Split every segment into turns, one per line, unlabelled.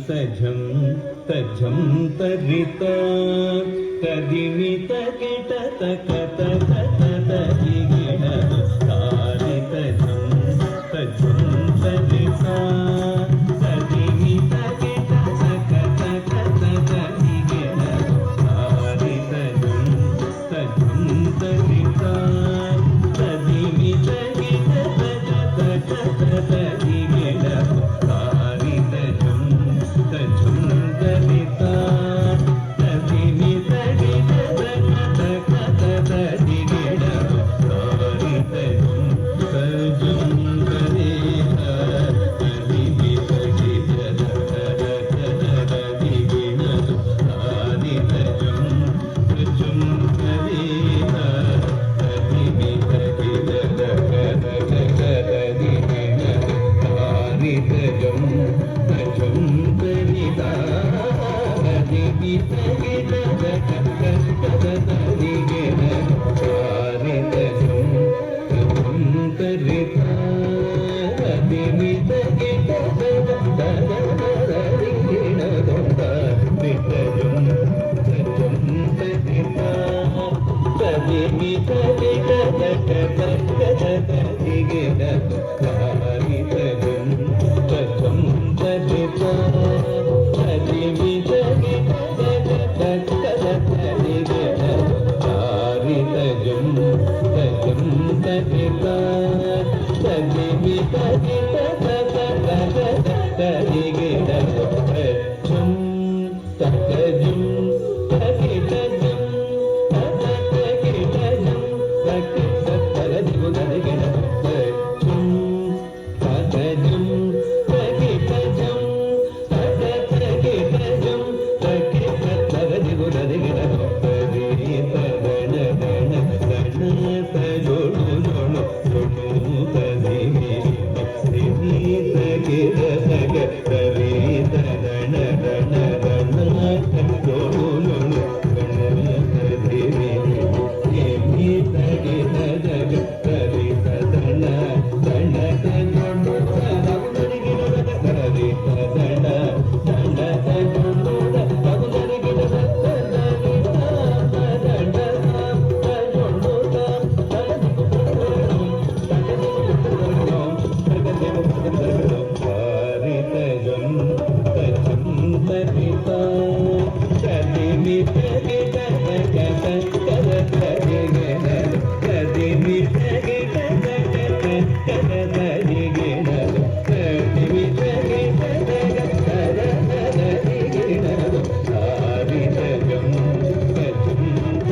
తజం తజం తరిత తదిమిత కిట తక తక తదిగిడ తారి తజం తజం తరిత తదిమిత కిట తక తక తదిగిడ తారి తజం తజం తరిత తదిమిత కిట తక తక తదిగిడ తారి తజం తజం తరిత తదిమిత కిట తక తక తదిగిడ తారి తజం తజం తరిత తదిమిత కిట తక తక తదిగిడ తారి తజం తజం తరిత తదిమిత కిట తక తక తదిగిడ తారి తజం తజం తరిత తదిమిత కిట తక తక తదిగిడ తారి తజం తజం తరిత తదిమిత కిట తక తక తదిగిడ తారి తజం తజం తరిత తదిమిత కిట తక తక తదిగిడ తారి తజం తజం తరిత తదిమిత కిట తక తక తదిగిడ తారి తజం తజం తరిత తదిమిత కిట తక తక తదిగిడ తజం తజం తరితజం తదిగిడ తక తదిగిడ తజం తజం తరితజం తదిగిడ తక తదిగిడ తరిత గణ గణ గణ తజోడు జోడు జోడు తదిగి తరిత కిట తక తరిత గణ గణ గణ తజోడు జోడు గణ తదిగి తరిత కిట తక తరిత గణ గణ తజోడు తదిగిడ తరిత గణ గణ తజోడు తదిగిడ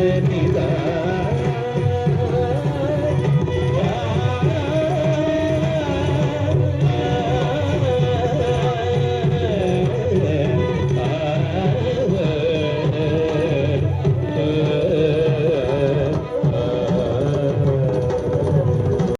Thank you.